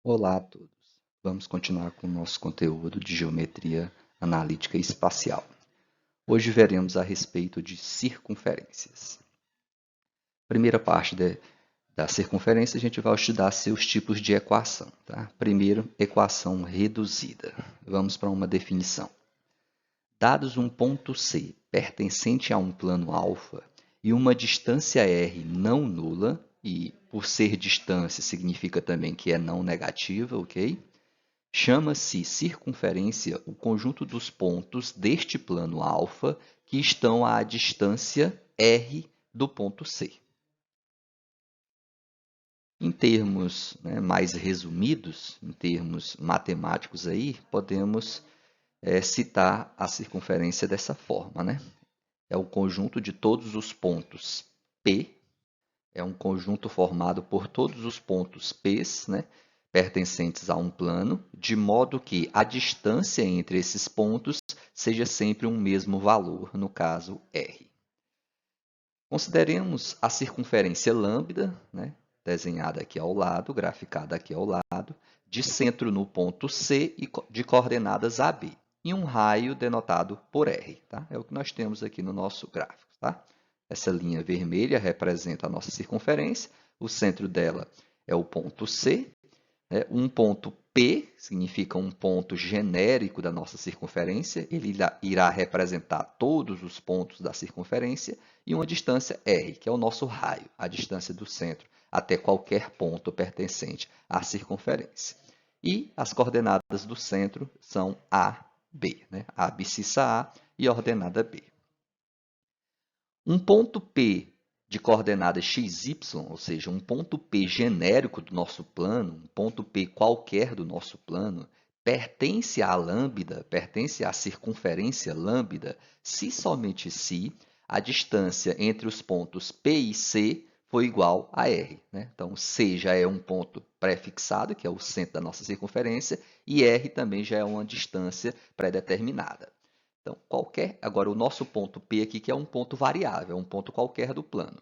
Olá a todos. Vamos continuar com o nosso conteúdo de geometria analítica espacial. Hoje veremos a respeito de circunferências. Primeira parte da circunferência, a gente vai estudar seus tipos de equação. Tá? Primeiro, equação reduzida. Vamos para uma definição. Dados um ponto C pertencente a um plano alfa e uma distância r não nula, e por ser distância significa também que é não negativa, ok? Chama-se circunferência o conjunto dos pontos deste plano alfa que estão à distância r do ponto C. Em termos mais resumidos, em termos matemáticos, aí, podemos citar a circunferência dessa forma. É o conjunto de todos os pontos P, é um conjunto formado por todos os pontos P's, pertencentes a um plano, de modo que a distância entre esses pontos seja sempre um mesmo valor, no caso r. Consideremos a circunferência lambda, desenhada aqui ao lado, graficada aqui ao lado, de centro no ponto C e de coordenadas AB, e um raio denotado por r. Tá? É o que nós temos aqui no nosso gráfico. Tá? Essa linha vermelha representa a nossa circunferência, o centro dela é o ponto C, um ponto P significa um ponto genérico da nossa circunferência, ele irá representar todos os pontos da circunferência, e uma distância R, que é o nosso raio, a distância do centro até qualquer ponto pertencente à circunferência. E as coordenadas do centro são A, B, a abscissa A e a ordenada B. Um ponto P de coordenada xy, ou seja, um ponto P genérico do nosso plano, um ponto P qualquer do nosso plano, pertence à lambda, pertence à circunferência lambda, se somente se a distância entre os pontos P e C for igual a R. Então, C já é um ponto prefixado, que é o centro da nossa circunferência, e R também já é uma distância pré-determinada. Então, agora o nosso ponto P aqui, que é um ponto variável, é um ponto qualquer do plano.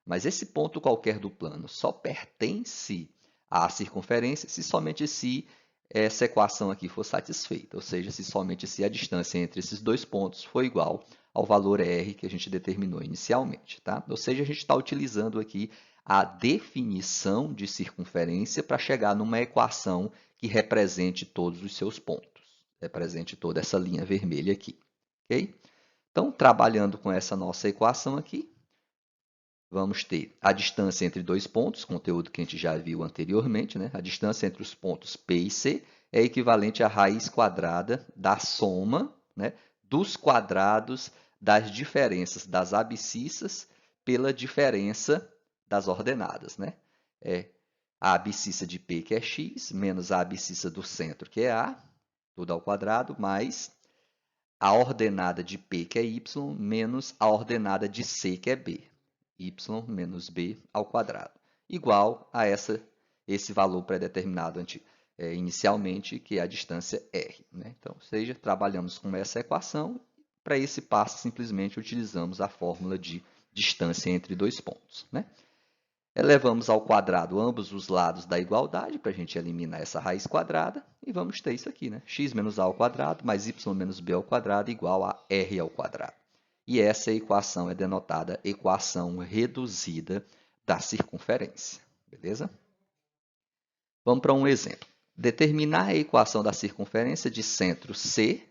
Mas esse ponto qualquer do plano só pertence à circunferência se somente se essa equação aqui for satisfeita, ou seja, se somente se a distância entre esses dois pontos for igual ao valor r que a gente determinou inicialmente. Tá? Ou seja, a gente está utilizando aqui a definição de circunferência para chegar numa equação que represente todos os seus pontos, represente toda essa linha vermelha aqui. Okay? Então, trabalhando com essa nossa equação aqui, vamos ter a distância entre dois pontos, conteúdo que a gente já viu anteriormente. A distância entre os pontos P e C é equivalente à raiz quadrada da soma dos quadrados das diferenças das abscissas pela diferença das ordenadas. É a abscissa de P, que é x, menos a abscissa do centro, que é A, tudo ao quadrado, mais a ordenada de P, que é y, menos a ordenada de C, que é B. Y menos B ao quadrado. Igual a esse valor pré-determinado inicialmente, que é a distância R. Então, ou seja, trabalhamos com essa equação. Para esse passo, simplesmente utilizamos a fórmula de distância entre dois pontos. Elevamos ao quadrado ambos os lados da igualdade, para a gente eliminar essa raiz quadrada, e vamos ter isso aqui, x menos a ao quadrado mais y menos b ao quadrado igual a r ao quadrado. E essa equação é denotada equação reduzida da circunferência. Beleza? Vamos para um exemplo. Determinar a equação da circunferência de centro C,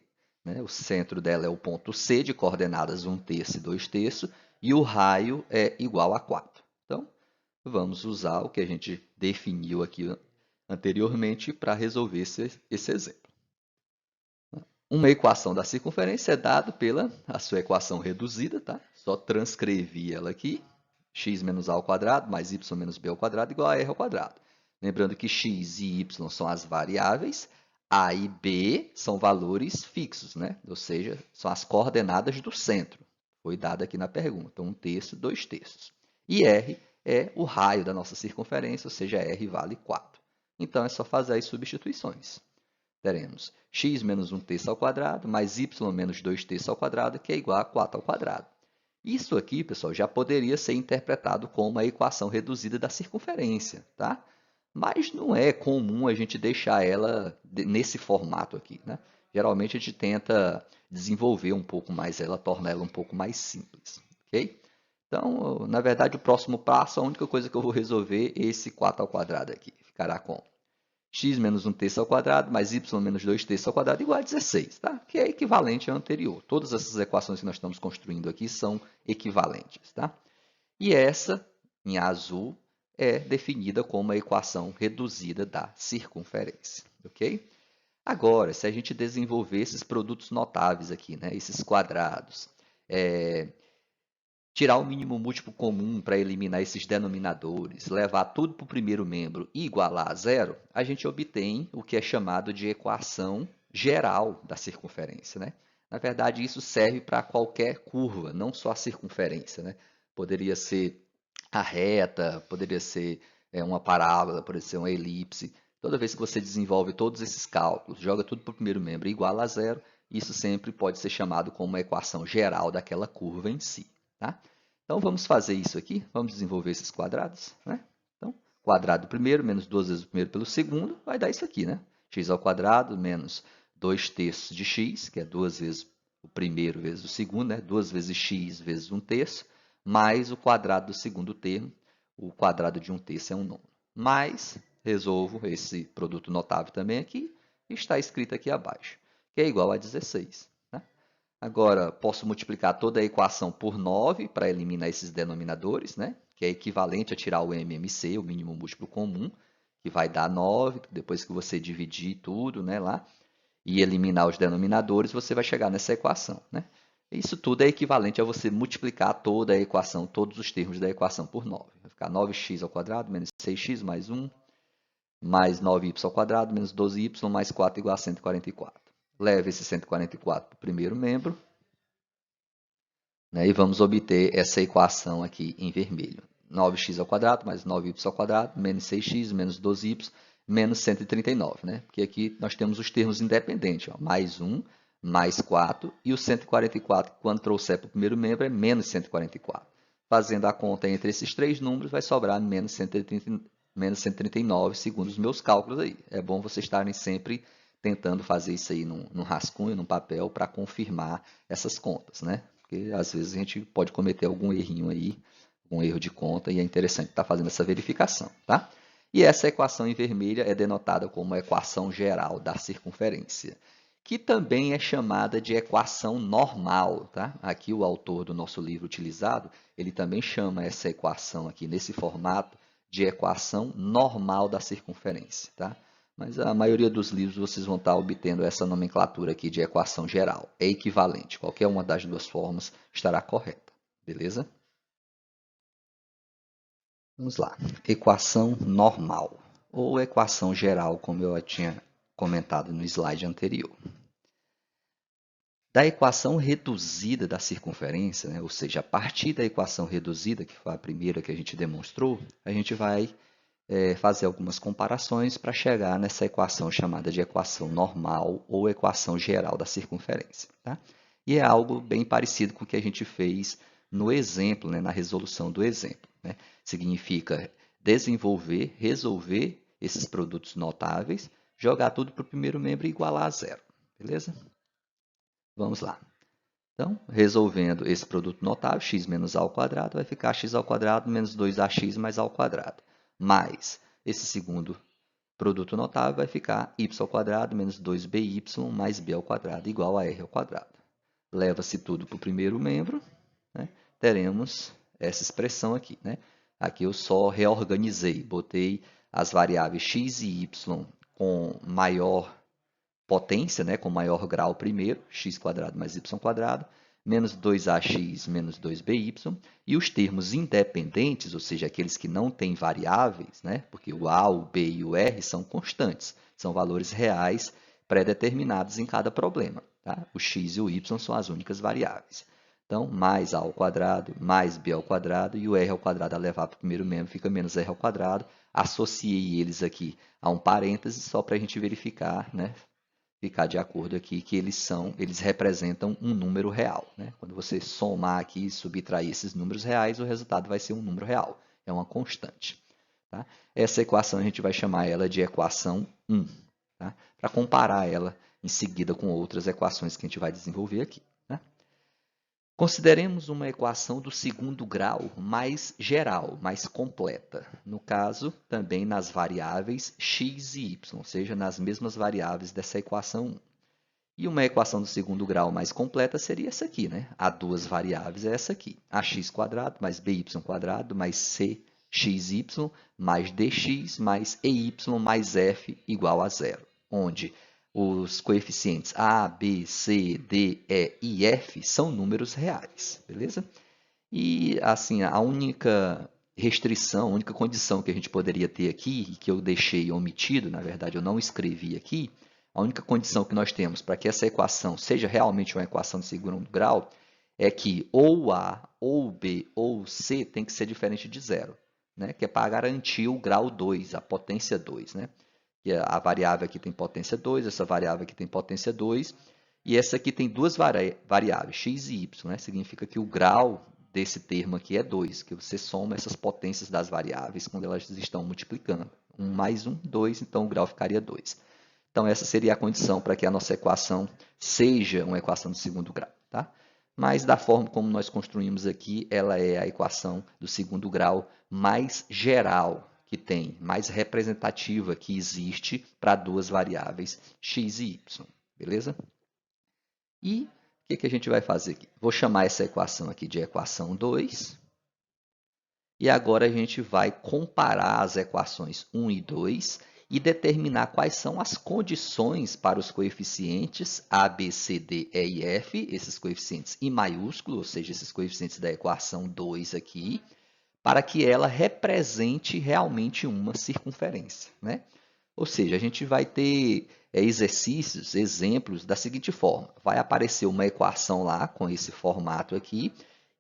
o centro dela é o ponto C, de coordenadas 1/3 e 2/3, e o raio é igual a 4. Então, vamos usar o que a gente definiu aqui anteriormente para resolver esse exemplo. Uma equação da circunferência é dada pela a sua equação reduzida, tá? Só transcrevi ela aqui, x menos a ao quadrado mais y menos b ao quadrado igual a r ao quadrado. Lembrando que x e y são as variáveis, a e b são valores fixos, ou seja, são as coordenadas do centro. Foi dado aqui na pergunta, 1/3, 2/3. E r é o raio da nossa circunferência, ou seja, r vale 4. Então, é só fazer as substituições. Teremos x menos 1/3 ao quadrado, mais y menos 2/3 ao quadrado, que é igual a 4 ao quadrado. Isso aqui, pessoal, já poderia ser interpretado como a equação reduzida da circunferência. Tá? mas não é comum a gente deixar ela nesse formato aqui, né? Geralmente a gente tenta desenvolver um pouco mais ela, tornar ela um pouco mais simples, ok? Então, na verdade, o próximo passo, a única coisa que eu vou resolver é esse 4 ao quadrado aqui. Ficará com x menos 1/3 ao quadrado mais y menos 2/3 ao quadrado igual a 16, tá? Que é equivalente ao anterior. Todas essas equações que nós estamos construindo aqui são equivalentes, tá? E essa, em azul, é definida como a equação reduzida da circunferência, ok? Agora, se a gente desenvolver esses produtos notáveis aqui, né, esses quadrados, tirar o mínimo múltiplo comum para eliminar esses denominadores, levar tudo para o primeiro membro e igualar a zero, a gente obtém o que é chamado de equação geral da circunferência, né? Na verdade, isso serve para qualquer curva, não só a circunferência, né? Poderia ser a reta, poderia ser uma parábola, poderia ser uma elipse. Toda vez que você desenvolve todos esses cálculos, joga tudo para o primeiro membro e iguala a zero, isso sempre pode ser chamado como uma equação geral daquela curva em si. Tá? Então, vamos fazer isso aqui. Vamos desenvolver esses quadrados. Né? Então, quadrado do primeiro menos 2 vezes o primeiro pelo segundo vai dar isso aqui. Né? X ao quadrado menos 2/3 de x, que é 2 vezes o primeiro vezes o segundo, né? 2 vezes x vezes 1/3, mais o quadrado do segundo termo. O quadrado de 1/3 é 1/9. Mais, resolvo esse produto notável também aqui, e está escrito aqui abaixo, que é igual a 16. Agora, posso multiplicar toda a equação por 9 para eliminar esses denominadores, né? Que é equivalente a tirar o MMC, o mínimo múltiplo comum, que vai dar 9, depois que você dividir tudo, né, lá, e eliminar os denominadores, você vai chegar nessa equação, né? Isso tudo é equivalente a você multiplicar toda a equação, todos os termos da equação por 9. Vai ficar 9x ao quadrado menos 6x mais 1, mais 9y ao quadrado menos 12y mais 4 igual a 144. Leve esse 144 para o primeiro membro, né, e vamos obter essa equação aqui em vermelho. 9x ao quadrado mais 9y ao quadrado menos 6x menos 12y menos 139. Né? Porque aqui nós temos os termos independentes. Ó, mais 1, mais 4 e o 144, quando trouxer para o primeiro membro, é menos 144. Fazendo a conta entre esses três números, vai sobrar menos 139, segundo os meus cálculos aí. É bom vocês estarem sempre tentando fazer isso aí num rascunho, num papel, para confirmar essas contas, né? Porque às vezes a gente pode cometer algum errinho aí, um erro de conta, e é interessante estar fazendo essa verificação, tá? E essa equação em vermelho é denotada como a equação geral da circunferência, que também é chamada de equação normal, tá? Aqui o autor do nosso livro utilizado, ele também chama essa equação aqui nesse formato de equação normal da circunferência, tá? Mas a maioria dos livros vocês vão estar obtendo essa nomenclatura aqui de equação geral. É equivalente. Qualquer uma das duas formas estará correta. Beleza? Vamos lá. Equação normal. Ou equação geral, como eu tinha comentado no slide anterior. Da equação reduzida da circunferência, né? Ou seja, a partir da equação reduzida, que foi a primeira que a gente demonstrou, a gente vai fazer algumas comparações para chegar nessa equação chamada de equação normal ou equação geral da circunferência. Tá? E é algo bem parecido com o que a gente fez no exemplo, né, na resolução do exemplo. Né? Significa desenvolver, resolver esses produtos notáveis, jogar tudo para o primeiro membro e igualar a zero. Beleza? Vamos lá. Então, resolvendo esse produto notável, x menos a ao quadrado, vai ficar x ao quadrado menos 2ax mais a ao quadrado. Mais esse segundo produto notável vai ficar y ao quadrado menos 2by mais b ao quadrado igual a r ao quadrado. Leva-se tudo para o primeiro membro, né? Teremos essa expressão aqui. Né? Aqui eu só reorganizei, botei as variáveis x e y com maior potência, né, com maior grau primeiro, x² mais y², menos 2ax menos 2by, e os termos independentes, ou seja, aqueles que não têm variáveis, né, porque o a, o b e o r são constantes, são valores reais pré-determinados em cada problema. Tá? O x e o y são as únicas variáveis. Então, mais a ao quadrado, mais b ao quadrado, e o r ao quadrado a levar para o primeiro membro fica menos r ao quadrado. Associei eles aqui a um parêntese só para a gente verificar, né, ficar de acordo aqui que eles representam um número real. Né? Quando você somar aqui e subtrair esses números reais, o resultado vai ser um número real. É uma constante. Tá? Essa equação a gente vai chamar ela de equação 1, tá? Para comparar ela em seguida com outras equações que a gente vai desenvolver aqui. Tá? Consideremos uma equação do segundo grau mais geral, mais completa. No caso, também nas variáveis x e y, ou seja, nas mesmas variáveis dessa equação 1. E uma equação do segundo grau mais completa seria essa aqui, né? Há duas variáveis, é essa aqui. Ax² mais by² mais cxy mais dx mais ey mais f igual a zero. Onde os coeficientes a, b, c, d, e e f são números reais, beleza? E, assim, a única restrição, a única condição que a gente poderia ter aqui, e que eu deixei omitido, na verdade eu não escrevi aqui, a única condição que nós temos para que essa equação seja realmente uma equação de segundo grau é que ou A, ou B, ou C tem que ser diferente de zero, né? Que é para garantir o grau 2, a potência 2. Né? Que a variável aqui tem potência 2, essa variável aqui tem potência 2, e essa aqui tem duas variáveis, x e y. Né? Significa que o grau desse termo aqui é 2, que você soma essas potências das variáveis quando elas estão multiplicando. 1 mais 1, 2, então o grau ficaria 2. Então, essa seria a condição para que a nossa equação seja uma equação de segundo grau. Tá? Mas, da forma como nós construímos aqui, ela é a equação do segundo grau mais geral que tem, mais representativa que existe para duas variáveis x e y. Beleza? E o que a gente vai fazer aqui? Vou chamar essa equação aqui de equação 2. E agora a gente vai comparar as equações 1 e 2 e determinar quais são as condições para os coeficientes a, b, c, d, e e f, esses coeficientes em maiúsculo, ou seja, esses coeficientes da equação 2 aqui, para que ela represente realmente uma circunferência. Né? Ou seja, a gente vai ter exercícios, exemplos da seguinte forma. Vai aparecer uma equação lá com esse formato aqui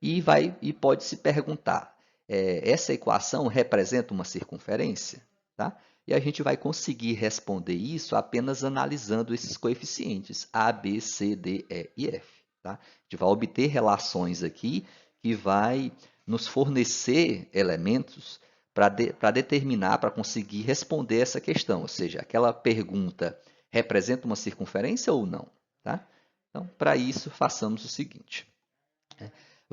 e pode se perguntar, essa equação representa uma circunferência? Tá? E a gente vai conseguir responder isso apenas analisando esses coeficientes A, B, C, D, E e F. Tá? A gente vai obter relações aqui que vai nos fornecer elementos para determinar, para conseguir responder essa questão. Ou seja, aquela pergunta representa uma circunferência ou não? Tá? Então, para isso, façamos o seguinte.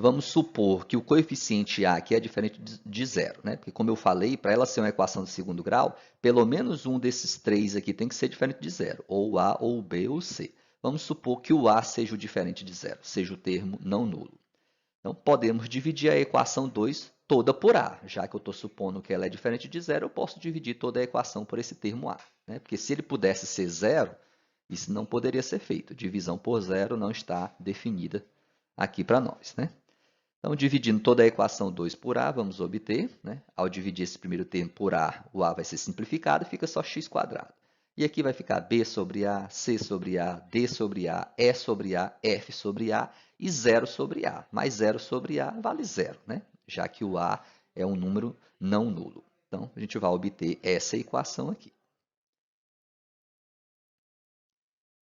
Vamos supor que o coeficiente A aqui é diferente de zero, né? Porque, como eu falei, para ela ser uma equação de segundo grau, pelo menos um desses três aqui tem que ser diferente de zero, ou A, ou B, ou C. Vamos supor que o A seja o diferente de zero, seja o termo não nulo. Então, podemos dividir a equação 2 toda por A. Já que eu estou supondo que ela é diferente de zero, eu posso dividir toda a equação por esse termo A. Né? Porque se ele pudesse ser zero, isso não poderia ser feito. Divisão por zero não está definida aqui para nós. Né? Então, dividindo toda a equação 2 por A, vamos obter, né? Ao dividir esse primeiro termo por A, o A vai ser simplificado e fica só x². E aqui vai ficar B sobre A, C sobre A, D sobre A, E sobre A, F sobre A e 0 sobre A. Mais 0 sobre A vale 0, né? Já que o A é um número não nulo. Então, a gente vai obter essa equação aqui.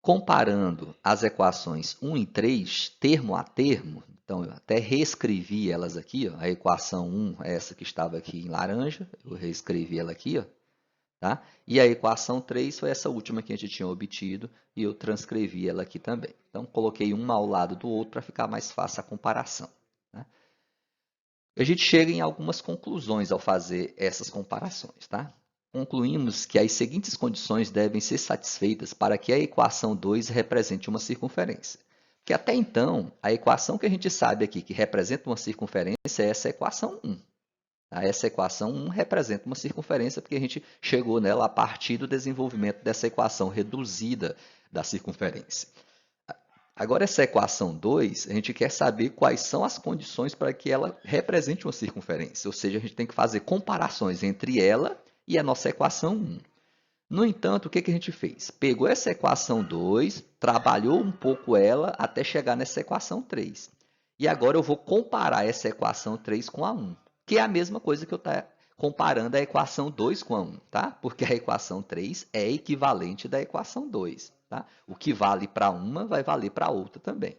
Comparando as equações 1 e 3, termo a termo, então eu até reescrevi elas aqui, ó. A equação 1 é essa que estava aqui em laranja, eu reescrevi ela aqui, ó, tá? E a equação 3 foi essa última que a gente tinha obtido e eu transcrevi ela aqui também. Então, coloquei uma ao lado do outro para ficar mais fácil a comparação. Tá? A gente chega em algumas conclusões ao fazer essas comparações. Tá? Concluímos que as seguintes condições devem ser satisfeitas para que a equação 2 represente uma circunferência. Porque até então, a equação que a gente sabe aqui que representa uma circunferência é essa equação 1. Essa equação 1 representa uma circunferência porque a gente chegou nela a partir do desenvolvimento dessa equação reduzida da circunferência. Agora, essa equação 2, a gente quer saber quais são as condições para que ela represente uma circunferência. Ou seja, a gente tem que fazer comparações entre ela e a nossa equação 1. No entanto, o que a gente fez? Pegou essa equação 2, trabalhou um pouco ela até chegar nessa equação 3. E agora eu vou comparar essa equação 3 com a 1, que é a mesma coisa que eu estou comparando a equação 2 com a 1, tá? Porque a equação 3 é equivalente da equação 2. Tá? O que vale para uma vai valer para a outra também.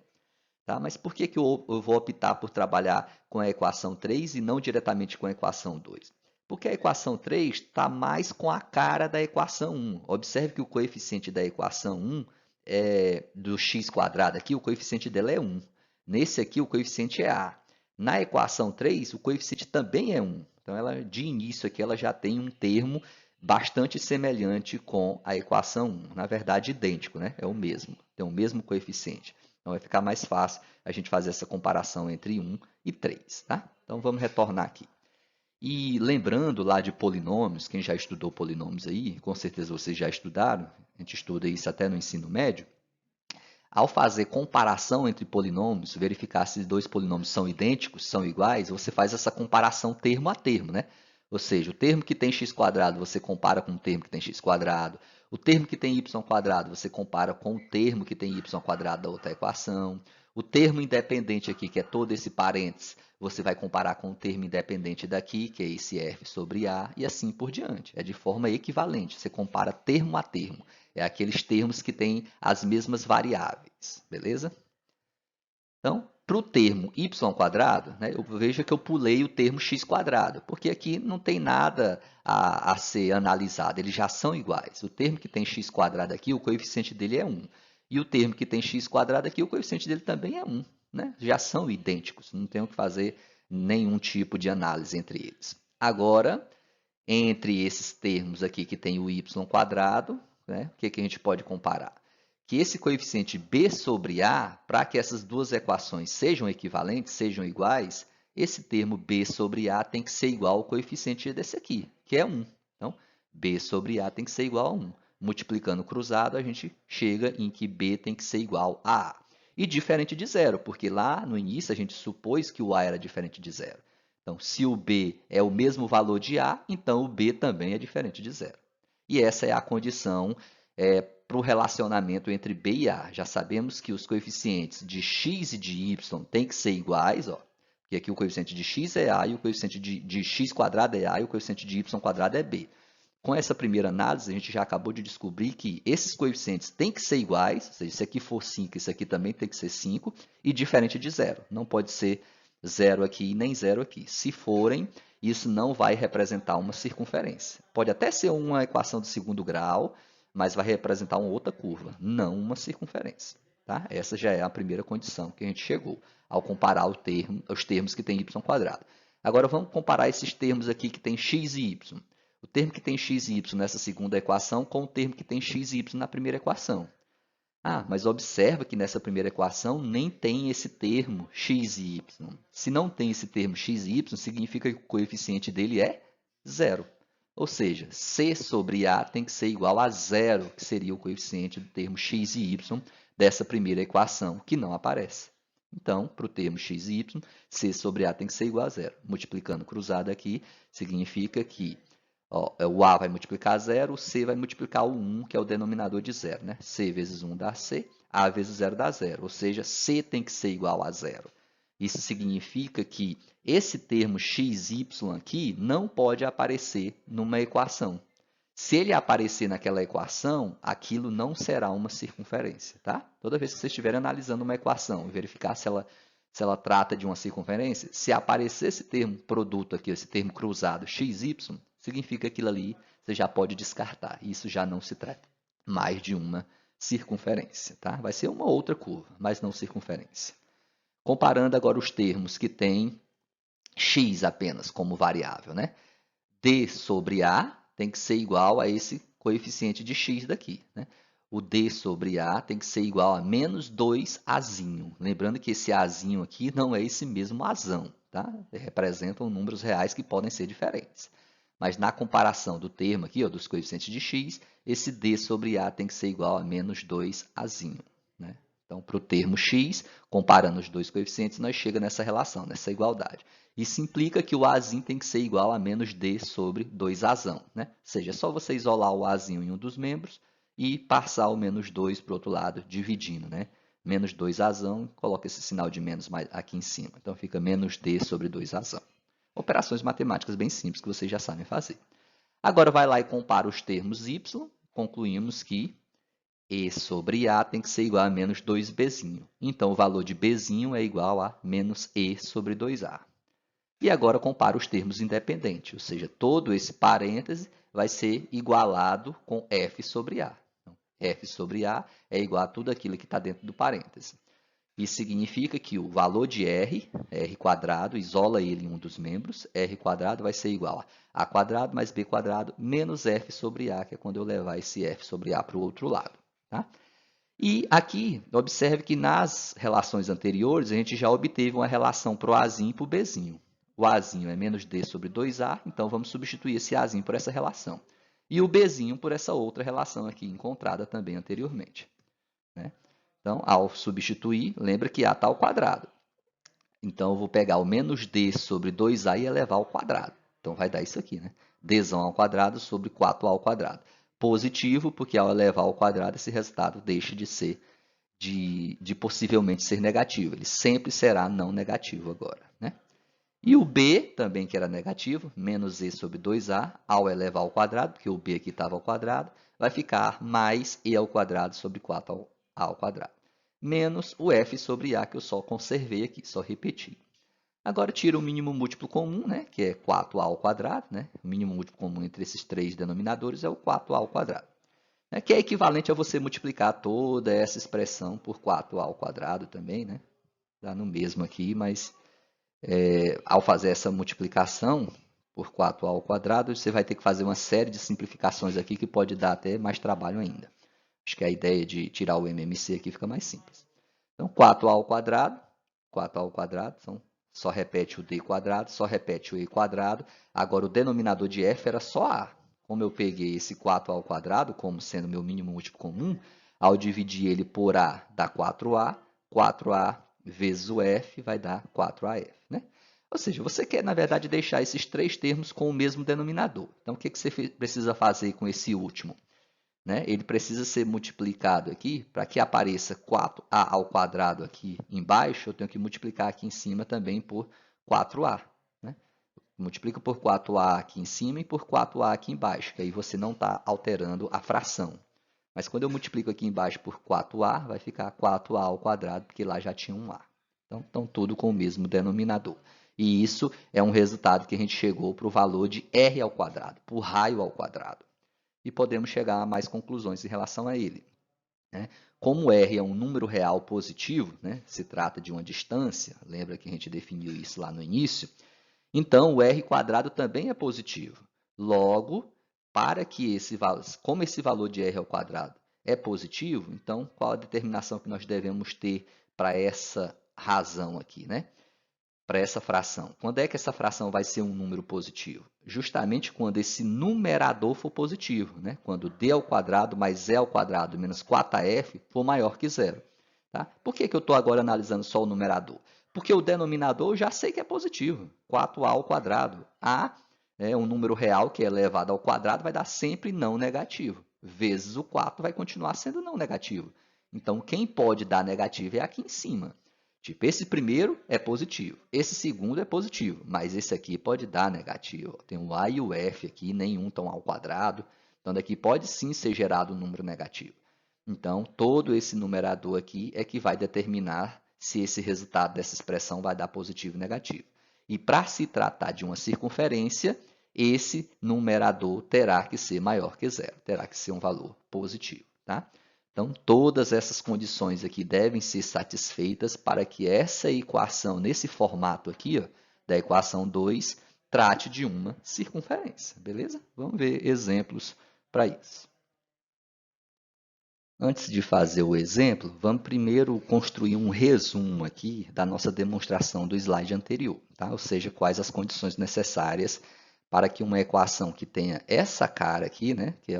Tá? Mas por que eu vou optar por trabalhar com a equação 3 e não diretamente com a equação 2? Porque a equação 3 está mais com a cara da equação 1. Observe que o coeficiente da equação 1 do x² aqui, o coeficiente dela é 1. Nesse aqui, o coeficiente é a. Na equação 3, o coeficiente também é 1. Então, ela, de início aqui, ela já tem um termo bastante semelhante com a equação 1. Na verdade, idêntico, né? É o mesmo, tem o mesmo coeficiente. Então, vai ficar mais fácil a gente fazer essa comparação entre 1 e 3. Tá? Então, vamos retornar aqui. E lembrando lá de polinômios, quem já estudou polinômios aí, com certeza vocês já estudaram, a gente estuda isso até no ensino médio. Ao fazer comparação entre polinômios, verificar se dois polinômios são idênticos, são iguais, você faz essa comparação termo a termo, né? Ou seja, o termo que tem x² você compara com o termo que tem x², o termo que tem y² você compara com o termo que tem y² da outra equação, o termo independente aqui, que é todo esse parênteses, você vai comparar com o termo independente daqui, que é esse f sobre a, e assim por diante. É de forma equivalente, você compara termo a termo. É aqueles termos que têm as mesmas variáveis, beleza? Então, para o termo y², né, eu vejo que eu pulei o termo x², porque aqui não tem nada a ser analisado, eles já são iguais. O termo que tem x² aqui, o coeficiente dele é 1. E o termo que tem x² aqui, o coeficiente dele também é 1. Né? Já são idênticos, não tenho que fazer nenhum tipo de análise entre eles. Agora, entre esses termos aqui que tem o y², né, o que a gente pode comparar? Que esse coeficiente b sobre a, para que essas duas equações sejam equivalentes, sejam iguais, esse termo b sobre a tem que ser igual ao coeficiente desse aqui, que é 1. Então, b sobre a tem que ser igual a 1. Multiplicando cruzado, a gente chega em que b tem que ser igual a a. E diferente de zero, porque lá no início a gente supôs que o a era diferente de zero. Então, se o b é o mesmo valor de a, então o b também é diferente de zero. E essa é a condição para o relacionamento entre b e a. Já sabemos que os coeficientes de x e de y têm que ser iguais, ó, porque aqui o coeficiente de x é a e o coeficiente de x² é a e o coeficiente de y² é b. Com essa primeira análise, a gente já acabou de descobrir que esses coeficientes têm que ser iguais, ou seja, se aqui for 5, isso aqui também tem que ser 5, e diferente de zero. Não pode ser 0 aqui nem 0 aqui. Se forem, isso não vai representar uma circunferência. Pode até ser uma equação de segundo grau, mas vai representar uma outra curva, não uma circunferência. Tá? Essa já é a primeira condição que a gente chegou, ao comparar os termos que têm y². Agora, vamos comparar esses termos aqui que tem x e y. O termo que tem x e y nessa segunda equação com o termo que tem x e y na primeira equação. Ah, mas observa que nessa primeira equação nem tem esse termo x e y. Se não tem esse termo x e y, significa que o coeficiente dele é zero. Ou seja, c sobre a tem que ser igual a zero, que seria o coeficiente do termo x e y dessa primeira equação, que não aparece. Então, para o termo x e y, c sobre a tem que ser igual a zero. Multiplicando cruzado aqui, significa que o a vai multiplicar 0, o c vai multiplicar o 1, que é o denominador de 0. Né? C vezes 1 dá c, a vezes 0 dá 0. Ou seja, c tem que ser igual a 0. Isso significa que esse termo xy aqui não pode aparecer numa equação. Se ele aparecer naquela equação, aquilo não será uma circunferência. Tá? Toda vez que vocês estiverem analisando uma equação e verificar se ela trata de uma circunferência, se aparecer esse termo produto aqui, esse termo cruzado xy, significa que aquilo ali você já pode descartar. Isso já não se trata mais de uma circunferência. Tá? Vai ser uma outra curva, mas não circunferência. Comparando agora os termos que têm x apenas como variável. Né? D sobre A tem que ser igual a esse coeficiente de x daqui. Né? O D sobre A tem que ser igual a menos 2azinho. Lembrando que esse azinho aqui não é esse mesmo azão. Tá? Representam números reais que podem ser diferentes. Mas na comparação do termo aqui, ó, dos coeficientes de x, esse D sobre A tem que ser igual a menos 2azinho. Né? Então, para o termo x, comparando os dois coeficientes, nós chegamos nessa relação, nessa igualdade. Isso implica que o azinho tem que ser igual a menos d sobre 2azão. Né? Ou seja, é só você isolar o azinho em um dos membros e passar o menos 2 para o outro lado, dividindo. Né? Menos 2azão, coloca esse sinal de menos aqui em cima. Então, fica menos d sobre 2azão. Operações matemáticas bem simples que vocês já sabem fazer. Agora, vai lá e compara os termos y. Concluímos que e sobre a tem que ser igual a menos 2bzinho. Então, o valor de bzinho é igual a menos e sobre 2a. E agora compara os termos independentes, ou seja, todo esse parêntese vai ser igualado com f sobre a. Então, f sobre a é igual a tudo aquilo que está dentro do parêntese. Isso significa que o valor de r quadrado, isola ele em um dos membros, r quadrado vai ser igual a quadrado mais b quadrado menos f sobre a, que é quando eu levar esse f sobre a para o outro lado. Tá? E aqui, observe que nas relações anteriores, a gente já obteve uma relação para o azinho e para o bzinho. O azinho é menos d sobre 2a, então vamos substituir esse azinho por essa relação. E o bzinho por essa outra relação aqui, encontrada também anteriormente. Né? Então, ao substituir, lembra que a está ao quadrado. Então, eu vou pegar o menos d sobre 2a e elevar ao quadrado. Então, vai dar isso aqui, né? dzão ao quadrado sobre 4a ao quadrado. Positivo, porque ao elevar ao quadrado, esse resultado deixa de ser, de possivelmente ser negativo. Ele sempre será não negativo agora, né? E o b, também que era negativo, menos e sobre 2a, ao elevar ao quadrado, porque o b aqui estava ao quadrado, vai ficar mais e ao quadrado sobre 4a ao quadrado. Menos o f sobre a, que eu só conservei aqui, só repeti. Agora, tira o mínimo múltiplo comum, né, que é 4a ao quadrado. Né? O mínimo múltiplo comum entre esses três denominadores é o 4a ao quadrado. Né, que é equivalente a você multiplicar toda essa expressão por 4a ao quadrado também. Né? Dá no mesmo aqui, mas ao fazer essa multiplicação por 4a ao quadrado, você vai ter que fazer uma série de simplificações aqui que pode dar até mais trabalho ainda. Acho que a ideia de tirar o MMC aqui fica mais simples. Então, 4a ao quadrado, 4a ao quadrado, então, só repete o d quadrado, só repete o e quadrado. Agora, o denominador de f era só a. Como eu peguei esse 4a ao quadrado como sendo meu mínimo múltiplo comum, ao dividir ele por a dá 4a, 4a vezes o f vai dar 4af. Né? Ou seja, você quer, na verdade, deixar esses três termos com o mesmo denominador. Então, o que você precisa fazer com esse último? Né? Ele precisa ser multiplicado aqui, para que apareça 4a ao quadrado aqui embaixo, eu tenho que multiplicar aqui em cima também por 4a. Né? Multiplica por 4a aqui em cima e por 4a aqui embaixo, que aí você não está alterando a fração. Mas quando eu multiplico aqui embaixo por 4a, vai ficar 4a ao quadrado, porque lá já tinha um a. Então, estão tudo com o mesmo denominador. E isso é um resultado que a gente chegou para o valor de r ao quadrado, por raio ao quadrado. E podemos chegar a mais conclusões em relação a ele. Né? Como r é um número real positivo, né? Se trata de uma distância, lembra que a gente definiu isso lá no início? Então, o r quadrado também é positivo. Logo, para que como esse valor de r ao quadrado é positivo, então qual a determinação que nós devemos ter para essa razão aqui, né? Para essa fração. Quando é que essa fração vai ser um número positivo? Justamente quando esse numerador for positivo, né? Quando d ao quadrado mais e ao quadrado menos 4af for maior que zero. Tá? Por que eu estou agora analisando só o numerador? Porque o denominador eu já sei que é positivo, 4a ao quadrado. A é um número real que é elevado ao quadrado, vai dar sempre não negativo. Vezes o 4 vai continuar sendo não negativo. Então, quem pode dar negativo é aqui em cima. Tipo, esse primeiro é positivo, esse segundo é positivo, mas esse aqui pode dar negativo. Tem o a e o f aqui, nenhum estão ao quadrado, então daqui pode sim ser gerado um número negativo. Então, todo esse numerador aqui é que vai determinar se esse resultado dessa expressão vai dar positivo ou negativo. E para se tratar de uma circunferência, esse numerador terá que ser maior que zero, terá que ser um valor positivo. Tá? Então, todas essas condições aqui devem ser satisfeitas para que essa equação, nesse formato aqui, ó, da equação 2, trate de uma circunferência, beleza? Vamos ver exemplos para isso. Antes de fazer o exemplo, vamos primeiro construir um resumo aqui da nossa demonstração do slide anterior, tá? Ou seja, quais as condições necessárias para que uma equação que tenha essa cara aqui, né, que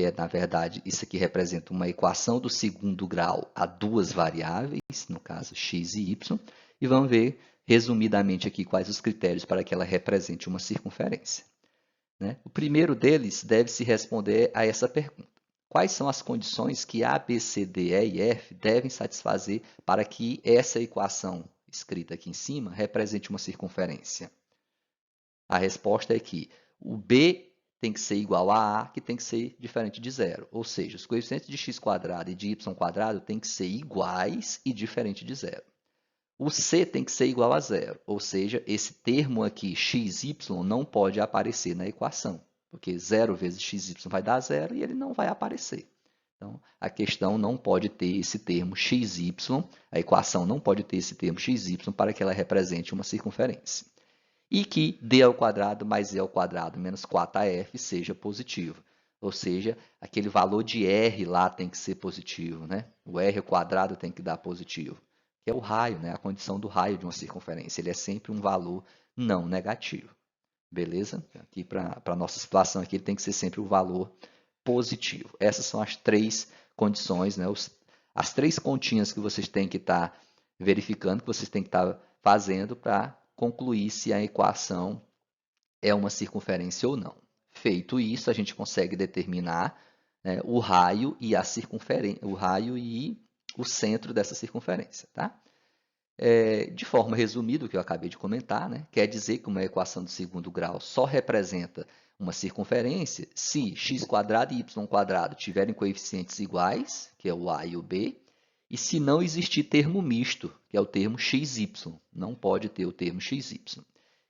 é, na verdade, isso aqui representa uma equação do segundo grau a duas variáveis, no caso x e y, e vamos ver, resumidamente aqui, quais os critérios para que ela represente uma circunferência. Né? O primeiro deles deve se responder a essa pergunta. Quais são as condições que A, B, C, D, E e F devem satisfazer para que essa equação escrita aqui em cima represente uma circunferência? A resposta é que o B tem que ser igual a que tem que ser diferente de zero. Ou seja, os coeficientes de x² e de y² têm que ser iguais e diferente de zero. o c tem que ser igual a zero, ou seja, esse termo aqui, xy, não pode aparecer na equação, porque 0 vezes xy vai dar zero e ele não vai aparecer. Então, a questão não pode ter esse termo xy, a equação não pode ter esse termo xy para que ela represente uma circunferência. E que d ao quadrado mais e ao quadrado menos 4af seja positivo. Ou seja, aquele valor de r lá tem que ser positivo, né? O r ao quadrado tem que dar positivo, que é o raio, né? A condição do raio de uma circunferência. Ele é sempre um valor não negativo. Beleza? Aqui para a nossa situação aqui, ele tem que ser sempre o valor positivo. Essas são as três condições, né? As três continhas que vocês têm que estar verificando, que vocês têm que estar fazendo para concluir se a equação é uma circunferência ou não. Feito isso, a gente consegue determinar, né, o raio e a circunferência, o raio e o centro dessa circunferência, tá? De forma resumida, o que eu acabei de comentar, né, quer dizer que uma equação de segundo grau só representa uma circunferência se x² e y² tiverem coeficientes iguais, que é o a e o b, e se não existir termo misto, que é o termo xy. Não pode ter o termo xy.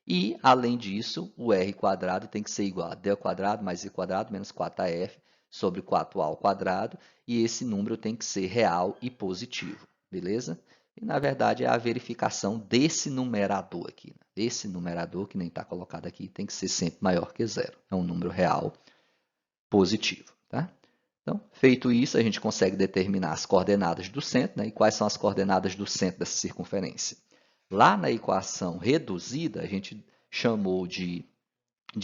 E, além disso, o r² tem que ser igual a d² mais i² menos 4af sobre 4a², e esse número tem que ser real e positivo, beleza? E, na verdade, é a verificação desse numerador aqui. Né? Esse numerador, que nem está colocado aqui, tem que ser sempre maior que zero. É um número real positivo. Tá? Então, feito isso, a gente consegue determinar as coordenadas do centro. Né? E quais são as coordenadas do centro dessa circunferência? Lá na equação reduzida, a gente chamou de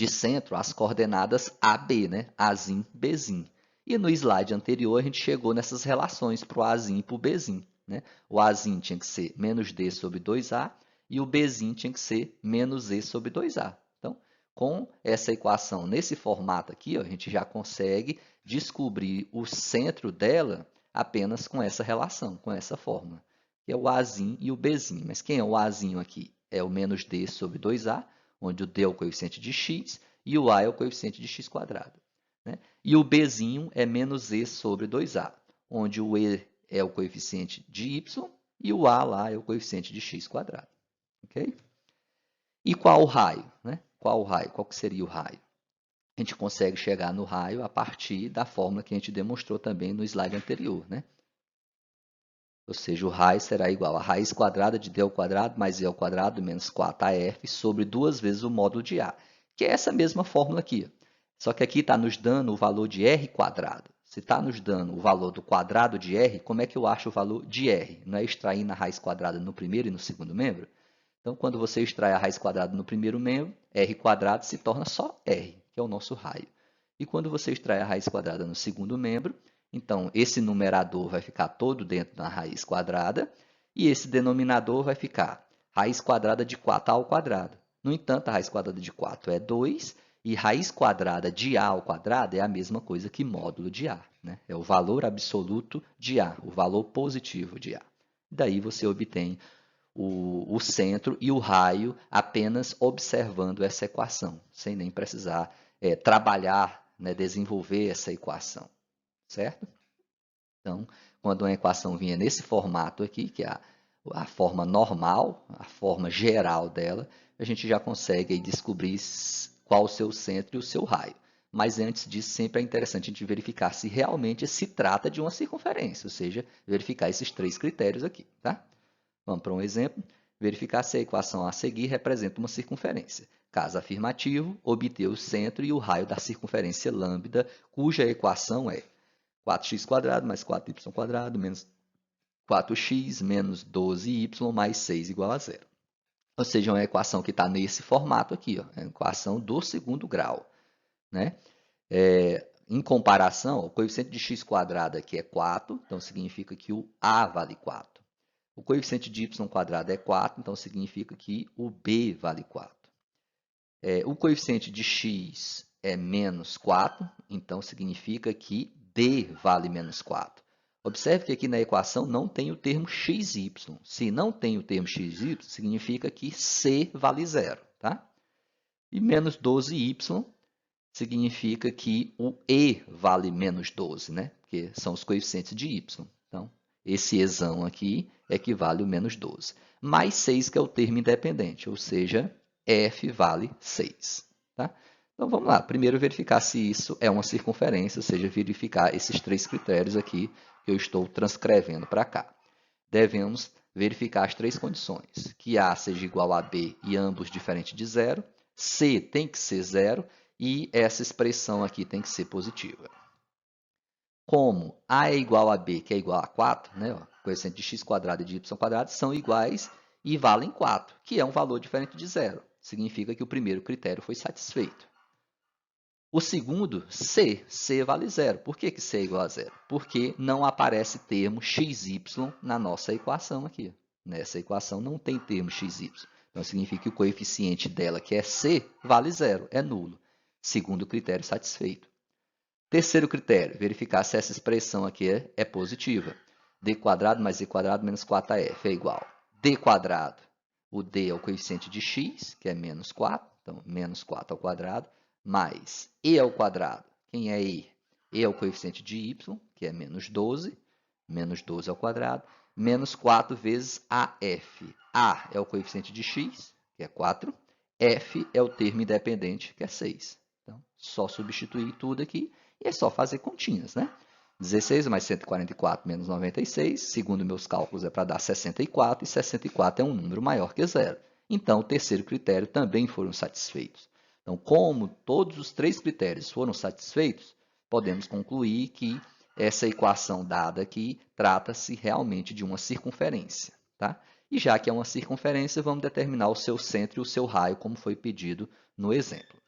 centro as coordenadas AB, né? Azinho, Bzinho. E no slide anterior, a gente chegou nessas relações para o Azinho e para o Bzinho. Né? O Azinho tinha que ser menos D sobre 2A e o Bzinho tinha que ser menos E sobre 2A. Então, com essa equação nesse formato aqui, ó, a gente já consegue descobrir o centro dela apenas com essa relação, com essa fórmula, que é o Azinho e o Bzinho. Mas quem é o Azinho aqui? É o menos D sobre 2A, onde o D é o coeficiente de x e o A é o coeficiente de x². Né? E o Bzinho é menos E sobre 2A, onde o E é o coeficiente de y e o A lá é o coeficiente de x². Ok? E qual o raio? Né? Qual o raio? Qual que seria o raio? A gente consegue chegar no raio a partir da fórmula que a gente demonstrou também no slide anterior. Né? Ou seja, o raio será igual a raiz quadrada de d ao quadrado mais e ao quadrado menos 4af sobre 2 vezes o módulo de a, que é essa mesma fórmula aqui. Só que aqui está nos dando o valor de r quadrado. Se está nos dando o valor do quadrado de r, como é que eu acho o valor de r? Não é extraindo a raiz quadrada no primeiro e no segundo membro? Então, quando você extrai a raiz quadrada no primeiro membro, r² se torna só r, que é o nosso raio. E quando você extrai a raiz quadrada no segundo membro, então, esse numerador vai ficar todo dentro da raiz quadrada e esse denominador vai ficar raiz quadrada de 4a ao quadrado. No entanto, a raiz quadrada de 4 é 2 e raiz quadrada de a ao quadrado é a mesma coisa que módulo de a. Né? É o valor absoluto de a, o valor positivo de a. Daí você obtém o centro e o raio apenas observando essa equação, sem nem precisar trabalhar, né, desenvolver essa equação. Certo? Então, quando uma equação vinha nesse formato aqui, que é a forma normal, a forma geral dela, a gente já consegue aí descobrir qual o seu centro e o seu raio. Mas antes disso, sempre é interessante a gente verificar se realmente se trata de uma circunferência, ou seja, verificar esses três critérios aqui. Tá? Vamos para um exemplo. Verificar se a equação a seguir representa uma circunferência. Caso afirmativo, obter o centro e o raio da circunferência lambda, cuja equação é 4x² mais 4y² menos 4x menos 12y mais 6 igual a zero. Ou seja, uma equação que está nesse formato aqui, ó, é a equação do segundo grau. Né? Em comparação, o coeficiente de x² aqui é 4, então significa que o a vale 4. O coeficiente de y² é 4, então significa que o b vale 4. O coeficiente de x é menos 4, então significa que d vale menos 4. Observe que aqui na equação não tem o termo xy. Se não tem o termo xy, significa que c vale 0. Tá? E menos 12y significa que o e vale menos 12, né? Porque são os coeficientes de y. Então, esse ezão aqui equivale ao menos 12. Mais 6, que é o termo independente, ou seja, f vale 6. Tá? Então, vamos lá. Primeiro, verificar se isso é uma circunferência, ou seja, verificar esses 3 critérios aqui que eu estou transcrevendo para cá. Devemos verificar as 3 condições, que A seja igual a B e ambos diferentes de zero, C tem que ser zero e essa expressão aqui tem que ser positiva. Como A é igual a B, que é igual a 4, né, coeficiente de x² e de y² são iguais e valem 4, que é um valor diferente de zero. Significa que o primeiro critério foi satisfeito. O segundo, C vale zero. Por que C é igual a zero? Porque não aparece termo xy na nossa equação aqui. Nessa equação não tem termo xy. Então, significa que o coeficiente dela, que é C, vale zero, é nulo. Segundo critério satisfeito. Terceiro critério, verificar se essa expressão aqui é positiva. D² mais E² menos 4AF é igual. D², o D é o coeficiente de x, que é menos 4, então menos 4 ao quadrado, mais E ao quadrado. Quem é E? E é o coeficiente de y, que é menos 12 ao quadrado, menos 4 vezes AF. A é o coeficiente de x, que é 4, F é o termo independente, que é 6. Então, só substituir tudo aqui e é só fazer continhas, né? 16 mais 144 menos 96, segundo meus cálculos, é para dar 64, e 64 é um número maior que zero. Então, o terceiro critério também foram satisfeitos. Então, como todos os 3 critérios foram satisfeitos, podemos concluir que essa equação dada aqui trata-se realmente de uma circunferência. Tá? E já que é uma circunferência, vamos determinar o seu centro e o seu raio, como foi pedido no exemplo.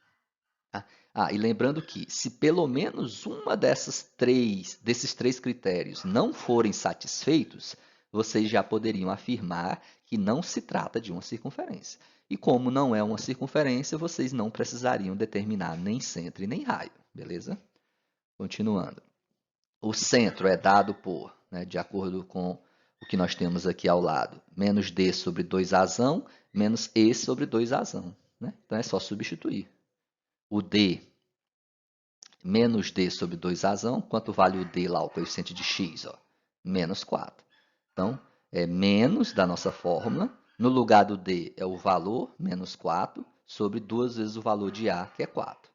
Tá? E lembrando que, se pelo menos uma desses 3 critérios não forem satisfeitos, vocês já poderiam afirmar que não se trata de uma circunferência. E como não é uma circunferência, vocês não precisariam determinar nem centro e nem raio, beleza? Continuando. O centro é dado por, de acordo com o que nós temos aqui ao lado, menos D sobre 2Azão, menos E sobre 2Azão. Então, é só substituir. O D, menos D sobre 2Azão, quanto vale o D lá, o coeficiente de x? Menos 4. Então, é menos da nossa fórmula. No lugar do D é o valor, menos 4, sobre 2 vezes o valor de A, que é 4.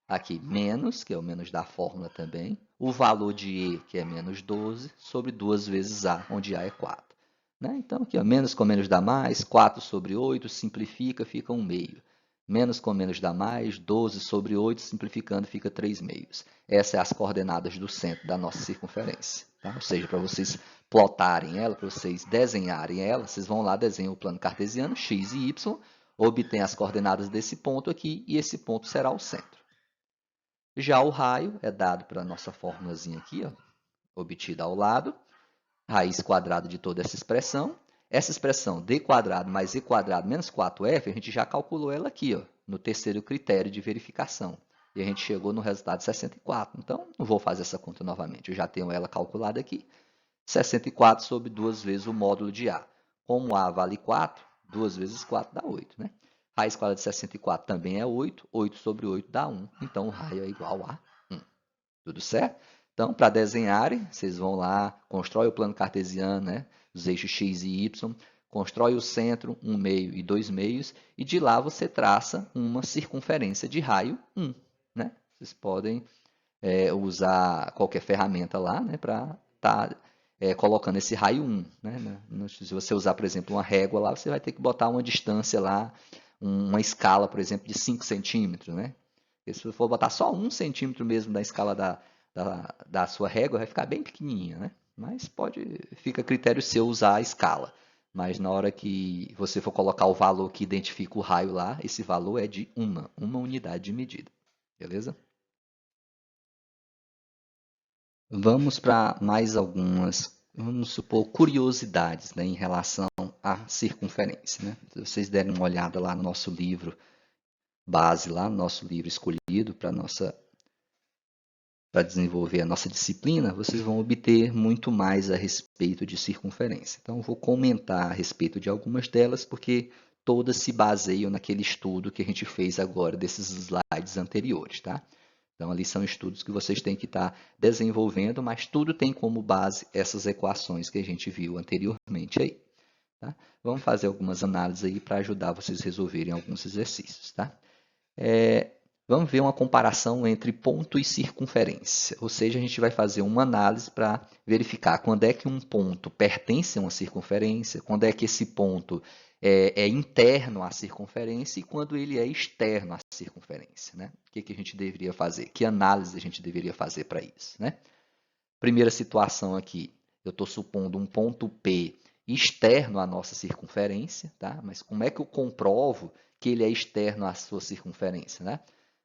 Aqui, menos, que é o menos da fórmula também. O valor de E, que é menos 12, sobre 2 vezes A, onde A é 4. Então, aqui, menos com menos dá mais, 4 sobre 8, simplifica, fica 1 meio. Menos com menos dá mais, 12 sobre 8, simplificando, fica 3 meios. Essas são as coordenadas do centro da nossa circunferência. Tá? Ou seja, para vocês plotarem ela, para vocês desenharem ela, vocês vão lá, desenham o plano cartesiano, x e y, obtêm as coordenadas desse ponto aqui, e esse ponto será o centro. Já o raio é dado pela nossa fórmulazinha aqui, obtida ao lado, raiz quadrada de toda essa expressão. Essa expressão d² mais e² menos 4f, a gente já calculou ela aqui, no terceiro critério de verificação. E a gente chegou no resultado de 64. Então, não vou fazer essa conta novamente, eu já tenho ela calculada aqui. 64 sobre 2 vezes o módulo de A. Como A vale 4, 2 vezes 4 dá 8. Raiz quadrada de 64 também é 8. 8 sobre 8 dá 1. Então, o raio é igual a 1. Tudo certo? Então, para desenharem, vocês vão lá, constrói o plano cartesiano, os eixos x e y, constrói o centro, 1 meio e 2 meios, e de lá você traça uma circunferência de raio 1. Vocês podem usar qualquer ferramenta lá para estar colocando esse raio 1. Se você usar, por exemplo, uma régua lá, você vai ter que botar uma distância lá, uma escala, por exemplo, de 5 centímetros. Se você for botar só 1 centímetro mesmo da escala da sua régua, vai ficar bem pequenininha. Mas fica a critério seu usar a escala. Mas na hora que você for colocar o valor que identifica o raio lá, esse valor é de uma unidade de medida. Beleza? Vamos para mais algumas, vamos supor, curiosidades em relação à circunferência. Se vocês derem uma olhada lá no nosso livro base, lá no nosso livro escolhido para desenvolver a nossa disciplina, vocês vão obter muito mais a respeito de circunferência. Então, eu vou comentar a respeito de algumas delas, porque todas se baseiam naquele estudo que a gente fez agora, desses slides anteriores. Tá? Então, ali são estudos que vocês têm que estar desenvolvendo, mas tudo tem como base essas equações que a gente viu anteriormente aí. Tá? Vamos fazer algumas análises aí para ajudar vocês a resolverem alguns exercícios. Tá? Vamos ver uma comparação entre ponto e circunferência. Ou seja, a gente vai fazer uma análise para verificar quando é que um ponto pertence a uma circunferência, quando é que esse ponto é interno à circunferência e quando ele é externo à circunferência. Né? O que a gente deveria fazer? Que análise a gente deveria fazer para isso? Né? Primeira situação aqui, eu estou supondo um ponto P externo à nossa circunferência, tá? Mas como é que eu comprovo que ele é externo à sua circunferência? Né?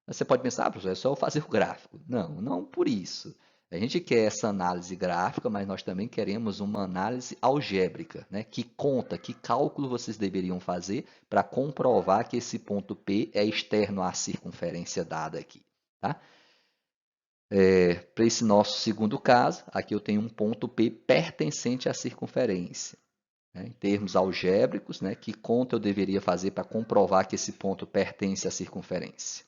Você pode pensar, professor, é só eu fazer o gráfico. Não, não por isso. A gente quer essa análise gráfica, mas nós também queremos uma análise algébrica, né? Que conta, que cálculo vocês deveriam fazer para comprovar que esse ponto P é externo à circunferência dada aqui. Tá? Para esse nosso segundo caso, aqui eu tenho um ponto P pertencente à circunferência. Né? Em termos algébricos, né? Que conta eu deveria fazer para comprovar que esse ponto pertence à circunferência?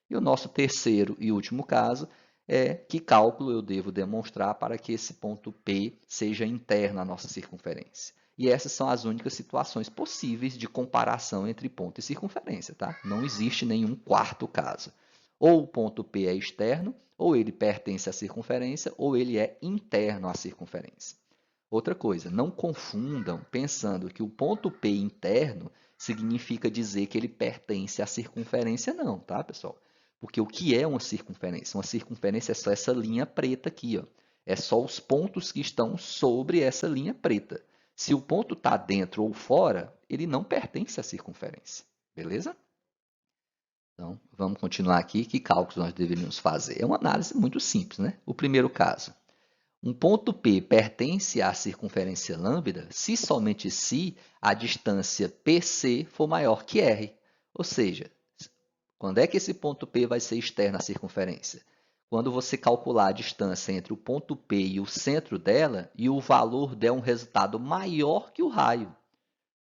E o nosso terceiro e último caso é que cálculo eu devo demonstrar para que esse ponto P seja interno à nossa circunferência. E essas são as únicas situações possíveis de comparação entre ponto e circunferência. Tá? Não existe nenhum quarto caso. Ou o ponto P é externo, ou ele pertence à circunferência, ou ele é interno à circunferência. Outra coisa, não confundam pensando que o ponto P interno significa dizer que ele pertence à circunferência, não, tá, pessoal? Porque o que é uma circunferência? Uma circunferência é só essa linha preta aqui, ó. É só os pontos que estão sobre essa linha preta. Se o ponto está dentro ou fora, ele não pertence à circunferência, beleza? Então, vamos continuar aqui. Que cálculos nós deveríamos fazer? É uma análise muito simples, né? O primeiro caso. Um ponto P pertence à circunferência lambda se somente se a distância PC for maior que R. Ou seja, quando é que esse ponto P vai ser externo à circunferência? Quando você calcular a distância entre o ponto P e o centro dela e o valor der um resultado maior que o raio.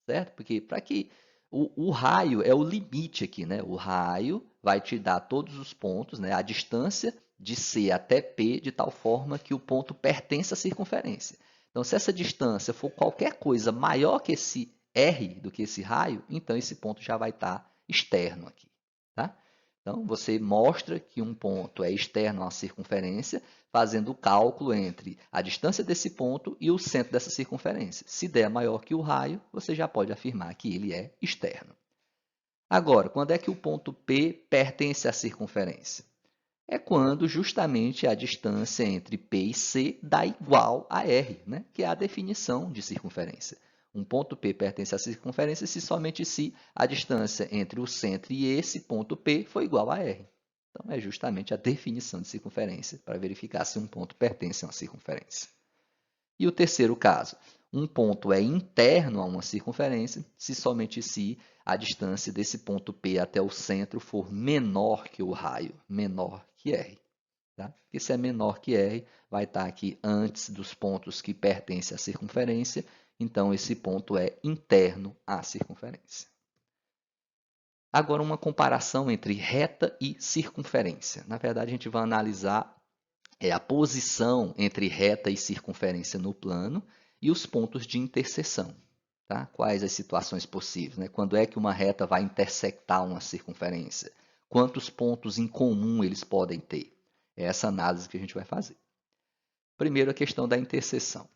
Certo? Porque para que o raio é o limite aqui, né? O raio vai te dar todos os pontos, né? A distância de C até P, de tal forma que o ponto pertence à circunferência. Então, se essa distância for qualquer coisa maior que esse R, do que esse raio, então esse ponto já vai estar externo aqui. Tá? Então, você mostra que um ponto é externo à circunferência, fazendo o cálculo entre a distância desse ponto e o centro dessa circunferência. Se der maior que o raio, você já pode afirmar que ele é externo. Agora, quando é que o ponto P pertence à circunferência? É quando justamente a distância entre P e C dá igual a R, né? Que é a definição de circunferência. Um ponto P pertence à circunferência se somente se a distância entre o centro e esse ponto P for igual a R. Então, é justamente a definição de circunferência para verificar se um ponto pertence a uma circunferência. E o terceiro caso, um ponto é interno a uma circunferência se somente se a distância desse ponto P até o centro for menor que o raio, menor que R. Tá? Porque se é menor que R, vai estar aqui antes dos pontos que pertencem à circunferência, então esse ponto é interno à circunferência. Agora, uma comparação entre reta e circunferência. Na verdade, a gente vai analisar a posição entre reta e circunferência no plano e os pontos de interseção. Tá? Quais as situações possíveis? Né? Quando é que uma reta vai intersectar uma circunferência? Quantos pontos em comum eles podem ter? É essa análise que a gente vai fazer. Primeiro, a questão da interseção.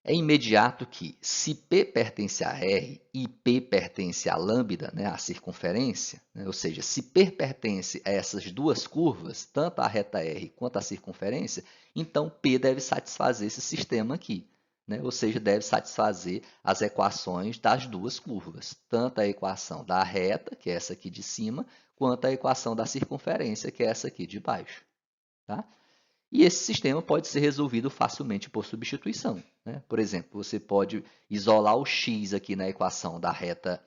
É imediato que, se P pertence a R e P pertence a lambda, né, a circunferência, né, ou seja, se P pertence a essas duas curvas, tanto a reta R quanto a circunferência, então P deve satisfazer esse sistema aqui. Né, ou seja, deve satisfazer as equações das duas curvas, tanto a equação da reta, que é essa aqui de cima, quanto a equação da circunferência, que é essa aqui de baixo. Tá? E esse sistema pode ser resolvido facilmente por substituição. Né? Por exemplo, você pode isolar o x aqui na equação da reta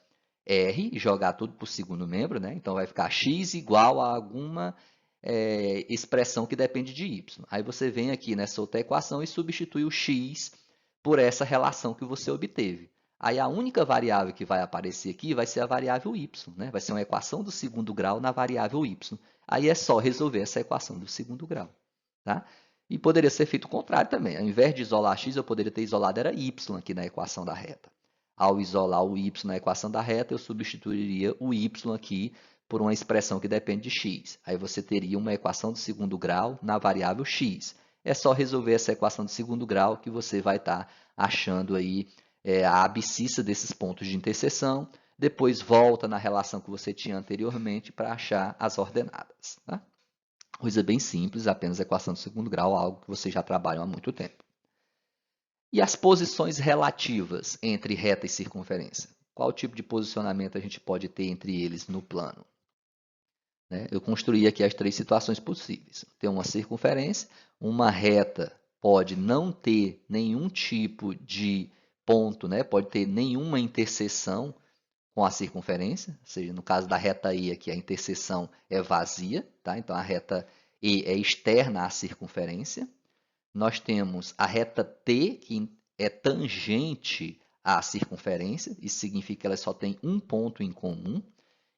R e jogar tudo para o segundo membro. Né? Então, vai ficar x igual a alguma expressão que depende de y. Aí você vem aqui nessa outra equação e substitui o x por essa relação que você obteve. Aí a única variável que vai aparecer aqui vai ser a variável y. Né? Vai ser uma equação do segundo grau na variável y. Aí é só resolver essa equação do segundo grau. Tá? E poderia ser feito o contrário também. Ao invés de isolar x, eu poderia ter isolado era y aqui na equação da reta. Ao isolar o y na equação da reta, eu substituiria o y aqui por uma expressão que depende de x. Aí você teria uma equação do segundo grau na variável x. É só resolver essa equação do segundo grau que você vai estar achando aí a abscissa desses pontos de interseção. Depois volta na relação que você tinha anteriormente para achar as ordenadas. Tá? Coisa bem simples, apenas equação do segundo grau, algo que vocês já trabalham há muito tempo. E as posições relativas entre reta e circunferência? Qual tipo de posicionamento a gente pode ter entre eles no plano? Eu construí aqui as três situações possíveis. Tem uma circunferência, uma reta pode não ter nenhum tipo de ponto, pode ter nenhuma interseção com a circunferência, ou seja, no caso da reta E aqui, a interseção é vazia, tá? Então a reta E é externa à circunferência. Nós temos a reta T, que é tangente à circunferência, isso significa que ela só tem um ponto em comum.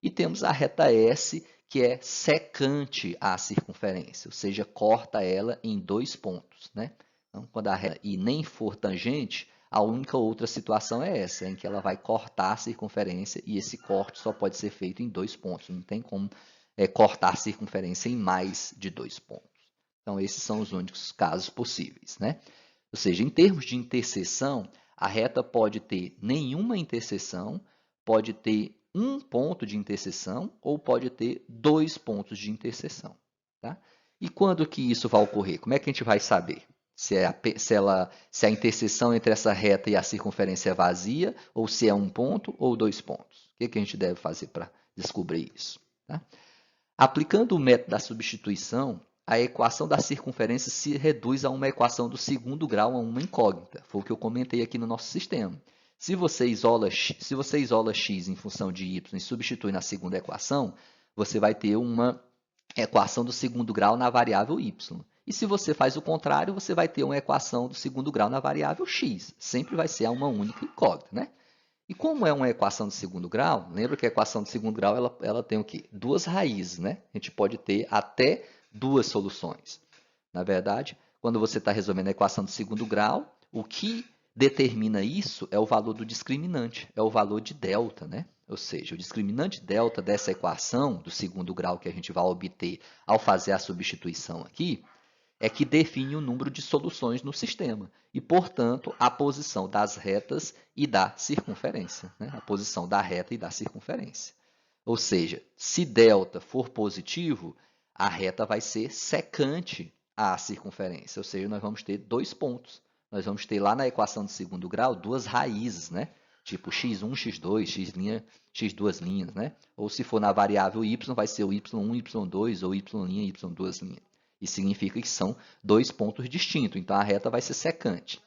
E temos a reta S, que é secante à circunferência, ou seja, corta ela em dois pontos. Então, quando a reta I nem for tangente, a única outra situação é essa, em que ela vai cortar a circunferência e esse corte só pode ser feito em dois pontos. Não tem como cortar a circunferência em mais de dois pontos. Então, esses são os únicos casos possíveis. Ou seja, em termos de interseção, a reta pode ter nenhuma interseção, pode ter um ponto de interseção ou pode ter dois pontos de interseção. Tá? E quando que isso vai ocorrer? Como é que a gente vai saber? Se a interseção entre essa reta e a circunferência é vazia, ou se é um ponto ou dois pontos. O que a gente deve fazer para descobrir isso? Tá? Aplicando o método da substituição, a equação da circunferência se reduz a uma equação do segundo grau, a uma incógnita. Foi o que eu comentei aqui no nosso sistema. Se você isola x em função de y e substitui na segunda equação, você vai ter uma equação do segundo grau na variável y. E se você faz o contrário, você vai ter uma equação do segundo grau na variável x. Sempre vai ser uma única incógnita. E como é uma equação de segundo grau, lembra que a equação de segundo grau ela tem o quê? Duas raízes. A gente pode ter até duas soluções. Na verdade, quando você está resolvendo a equação de segundo grau, o que determina isso é o valor do discriminante, é o valor de delta. Ou seja, o discriminante delta dessa equação do segundo grau que a gente vai obter ao fazer a substituição aqui, é que define o número de soluções no sistema e, portanto, a posição das retas e da circunferência. A posição da reta e da circunferência. Ou seja, se delta for positivo, a reta vai ser secante à circunferência, ou seja, nós vamos ter dois pontos. Nós vamos ter lá na equação de segundo grau duas raízes, tipo x1, x2, x duas linhas. Ou se for na variável y, vai ser o y1, y2 ou y', y2'. Isso significa que são dois pontos distintos, então a reta vai ser secante.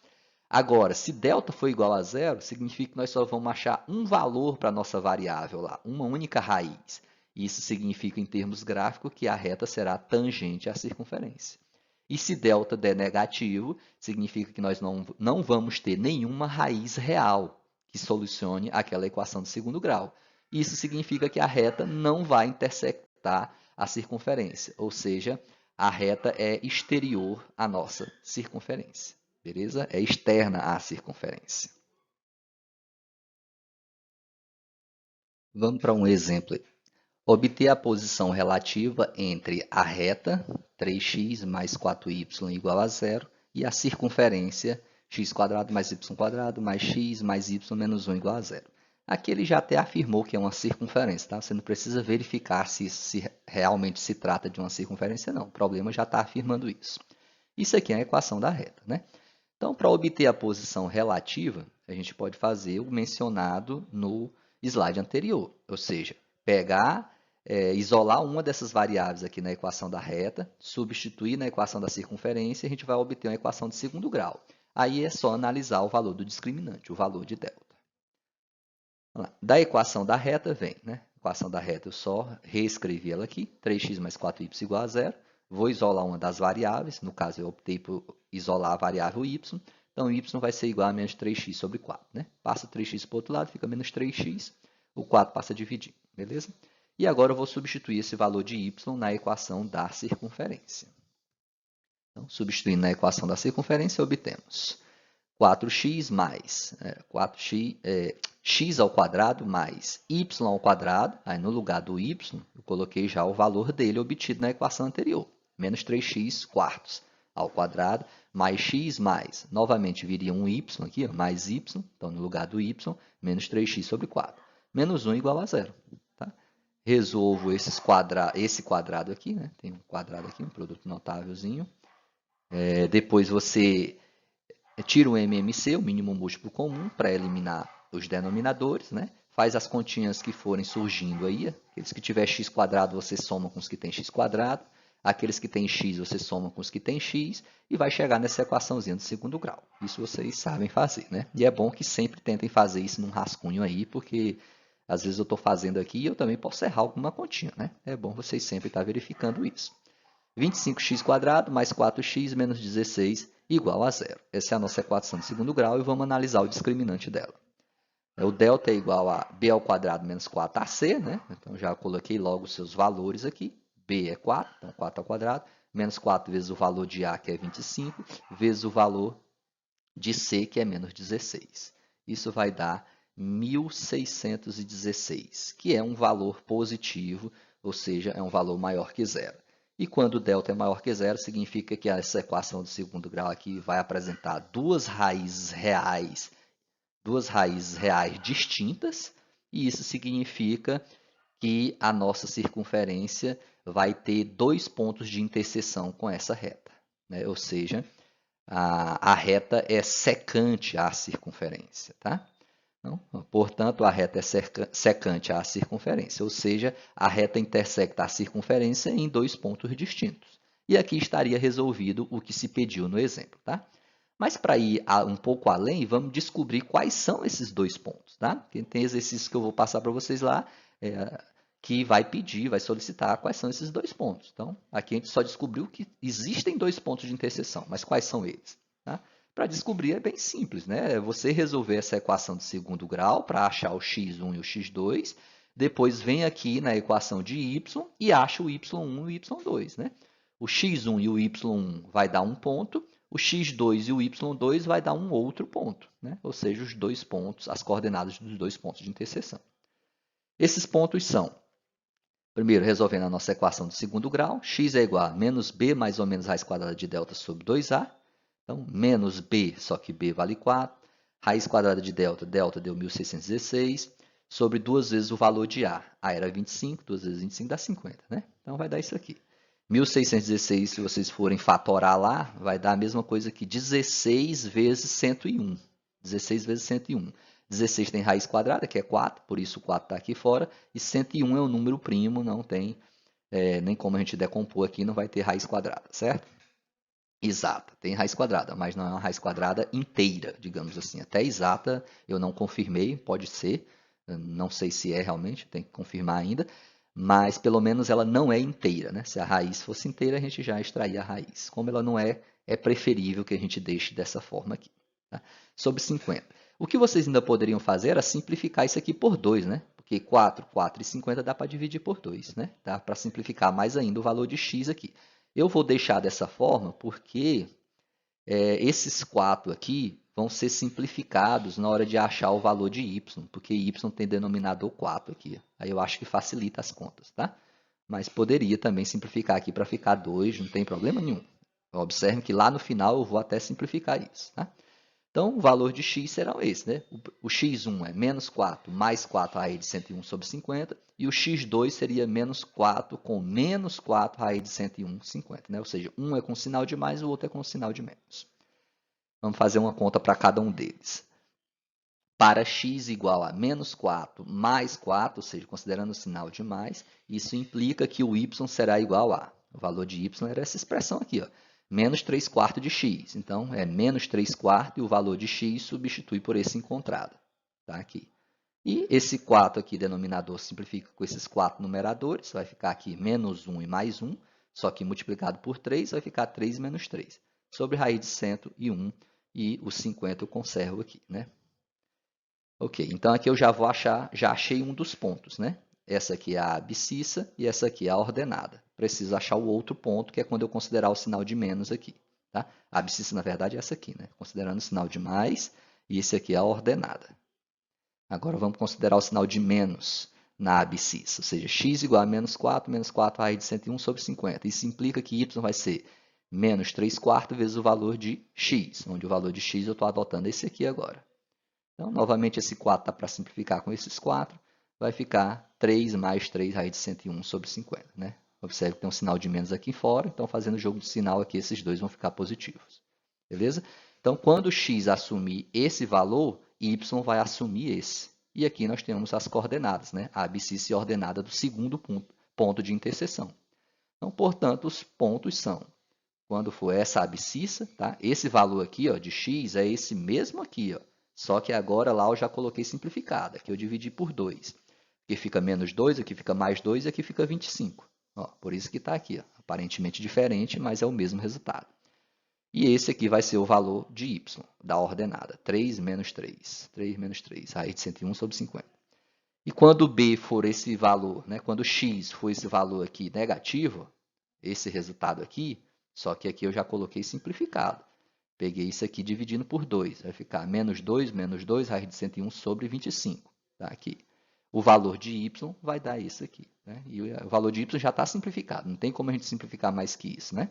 Agora, se delta for igual a zero, significa que nós só vamos achar um valor para a nossa variável lá, uma única raiz. Isso significa, em termos gráficos, que a reta será tangente à circunferência. E se delta der negativo, significa que nós não vamos ter nenhuma raiz real que solucione aquela equação de segundo grau. Isso significa que a reta não vai intersectar a circunferência, ou seja, a reta é exterior à nossa circunferência. Beleza? É externa à circunferência. Vamos para um exemplo aí. Obter a posição relativa entre a reta 3x mais 4y igual a zero e a circunferência x² mais y² mais x mais y menos 1 igual a zero. Aqui ele já até afirmou que é uma circunferência, tá? Você não precisa verificar se realmente se trata de uma circunferência, não. O problema já está afirmando isso. Isso aqui é a equação da reta, Então, para obter a posição relativa, a gente pode fazer o mencionado no slide anterior, ou seja, isolar uma dessas variáveis aqui na equação da reta, substituir na equação da circunferência e a gente vai obter uma equação de segundo grau. Aí é só analisar o valor do discriminante, o valor de delta. Da equação da reta vem, A equação da reta eu só reescrevi ela aqui, 3x mais 4y igual a zero. Vou isolar uma das variáveis, no caso eu optei por isolar a variável y, então y vai ser igual a menos 3x sobre 4. Passa 3x para o outro lado, fica menos 3x, o 4 passa a dividir, beleza? E agora eu vou substituir esse valor de y na equação da circunferência. Então, substituindo na equação da circunferência, obtemos 4x mais x ao quadrado mais y ao quadrado. Aí, no lugar do y, eu coloquei já o valor dele obtido na equação anterior. Menos 3x quartos ao quadrado mais x mais, novamente, viria um y aqui, ó, mais y. Então, no lugar do y, menos 3x sobre 4. Menos 1 igual a 0. Tá? Resolvo esse quadrado aqui, né? Tem um quadrado aqui, um produto notávelzinho. Depois você tira o MMC, o mínimo múltiplo comum, para eliminar os denominadores, né? Faz as continhas que forem surgindo aí. Aqueles que tiver x quadrado, você soma com os que tem x quadrado. Aqueles que tem x, você soma com os que tem x. E vai chegar nessa equaçãozinha do segundo grau. Isso vocês sabem fazer, né? E é bom que sempre tentem fazer isso num rascunho aí, porque às vezes eu estou fazendo aqui e eu também posso errar alguma continha, né? É bom vocês sempre estar verificando isso. 25x² mais 4x menos 16 igual a 0. Essa é a nossa equação de segundo grau e vamos analisar o discriminante dela. O delta é igual a b ao quadrado menos 4ac, né? Então, já coloquei logo os seus valores aqui. b é 4, então 4 ao quadrado, menos 4 vezes o valor de a, que é 25, vezes o valor de c, que é menos 16. Isso vai dar 1.616, que é um valor positivo, ou seja, é um valor maior que zero. E quando delta é maior que zero, significa que essa equação do segundo grau aqui vai apresentar duas raízes reais distintas, e isso significa que a nossa circunferência vai ter dois pontos de interseção com essa reta, né? Ou seja, a reta é secante à circunferência, tá? Então, portanto, a reta é secante à circunferência, ou seja, a reta intersecta a circunferência em dois pontos distintos. E aqui estaria resolvido o que se pediu no exemplo, tá? Mas para ir um pouco além, vamos descobrir quais são esses dois pontos, tá? Tem exercícios que eu vou passar para vocês lá, que vai solicitar quais são esses dois pontos. Então, aqui a gente só descobriu que existem dois pontos de interseção, mas quais são eles? Tá? Para descobrir é bem simples, né? É você resolver essa equação de segundo grau para achar o x1 e o x2, depois vem aqui na equação de y e acha o y1 e o y2, né? O x1 e o y1 vai dar um ponto, o x2 e o y2 vai dar um outro ponto, né? Ou seja, os dois pontos, as coordenadas dos dois pontos de interseção. Esses pontos são, primeiro, resolvendo a nossa equação de segundo grau, x é igual a menos b mais ou menos raiz quadrada de delta sobre 2a. Então, menos b, só que b vale 4. Raiz quadrada de delta, delta deu 1.616, sobre 2 vezes o valor de a. A era 25, 2 vezes 25 dá 50, né? Então, vai dar isso aqui. 1.616, se vocês forem fatorar lá, vai dar a mesma coisa que 16 vezes 101. 16 vezes 101. 16 tem raiz quadrada, que é 4, por isso o 4 está aqui fora. E 101 é um número primo, não tem nem como a gente decompor aqui, não vai ter raiz quadrada, certo? Exata, tem raiz quadrada, mas não é uma raiz quadrada inteira, digamos assim. Até exata eu não confirmei, pode ser, não sei se é realmente, tem que confirmar ainda, mas pelo menos ela não é inteira, né? Se a raiz fosse inteira, a gente já extraía a raiz. Como ela não é, é preferível que a gente deixe dessa forma aqui. Tá? Sobre 50. O que vocês ainda poderiam fazer era simplificar isso aqui por 2, né? Porque 4, 4 e 50 dá para dividir por 2, né? Dá para simplificar mais ainda o valor de x aqui. Eu vou deixar dessa forma porque esses 4 aqui vão ser simplificados na hora de achar o valor de y, porque y tem denominador 4 aqui. Aí eu acho que facilita as contas, tá? Mas poderia também simplificar aqui para ficar 2, não tem problema nenhum. Observe que lá no final eu vou até simplificar isso, tá? Então, o valor de x será esse, né? O x1 é menos 4 mais 4 raiz de 101 sobre 50, e o x2 seria menos 4 com menos 4 raiz de 101, 50, né? Ou seja, um é com sinal de mais e o outro é com sinal de menos. Vamos fazer uma conta para cada um deles. Para x igual a menos 4 mais 4, ou seja, considerando o sinal de mais, isso implica que o y será igual a, o valor de y era essa expressão aqui, ó, menos 3 quartos de x. Então, é menos 3 quartos e o valor de x substitui por esse encontrado. Tá aqui. E esse 4 aqui, denominador, simplifica com esses 4 numeradores. Vai ficar aqui menos 1 e mais 1, só que multiplicado por 3 vai ficar 3 menos 3. Sobre raiz de 101 e os 50 eu conservo aqui, né? Ok, então aqui eu já vou achar, já achei um dos pontos, né? essa aqui é a abscissa e essa aqui é a ordenada. Preciso achar o outro ponto, que é quando eu considerar o sinal de menos aqui. Tá? A abscissa, na verdade, é essa aqui, né? Considerando o sinal de mais, e esse aqui é a ordenada. Agora vamos considerar o sinal de menos na abscissa, ou seja, x igual a menos 4 raiz de 101 sobre 50. Isso implica que y vai ser menos 3 quartos vezes o valor de x, onde o valor de x eu estou adotando esse aqui agora. Então, novamente, esse 4 dá para simplificar com esses 4, vai ficar 3 mais 3 raiz de 101 sobre 50. Né? Observe que tem um sinal de menos aqui fora, então fazendo o jogo de sinal aqui, esses dois vão ficar positivos. Beleza? Então, quando x assumir esse valor, y vai assumir esse. E aqui nós temos as coordenadas, né? A abscissa e a ordenada do segundo ponto de interseção. Então, portanto, os pontos são, quando for essa abscissa, tá? Esse valor aqui, ó, de x é esse mesmo aqui, ó. Só que agora lá eu já coloquei simplificado. Aqui eu dividi por 2. Aqui fica menos 2, aqui fica mais 2 e aqui fica 25. Ó, por isso que está aqui, ó, aparentemente diferente, mas é o mesmo resultado. E esse aqui vai ser o valor de y, da ordenada. 3 menos 3. 3 menos 3, raiz de 101 sobre 50. E quando b for esse valor, né, quando x for esse valor aqui negativo, esse resultado aqui, só que aqui eu já coloquei simplificado. Peguei isso aqui dividindo por 2. Vai ficar menos 2, raiz de 101 sobre 25. Tá? Aqui. O valor de y vai dar isso aqui. Né? E o valor de y já está simplificado. Não tem como a gente simplificar mais que isso. Né?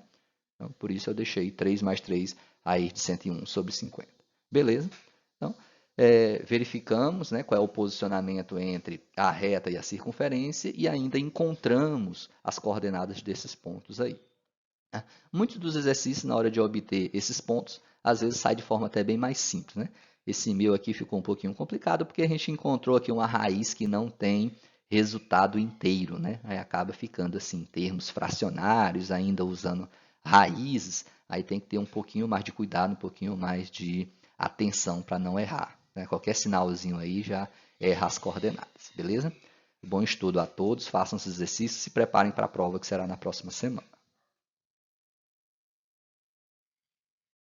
Então, por isso eu deixei 3 mais 3 raiz de 101 sobre 50. Beleza? Então, verificamos, né, qual é o posicionamento entre a reta e a circunferência e ainda encontramos as coordenadas desses pontos aí. Muitos dos exercícios, na hora de obter esses pontos, às vezes sai de forma até bem mais simples. Né? Esse meu aqui ficou um pouquinho complicado, porque a gente encontrou aqui uma raiz que não tem resultado inteiro. Né? Aí acaba ficando assim, termos fracionários, ainda usando raízes. Aí tem que ter um pouquinho mais de cuidado, um pouquinho mais de atenção para não errar. Né? Qualquer sinalzinho aí já erra as coordenadas, beleza? Bom estudo a todos, façam os exercícios e se preparem para a prova que será na próxima semana.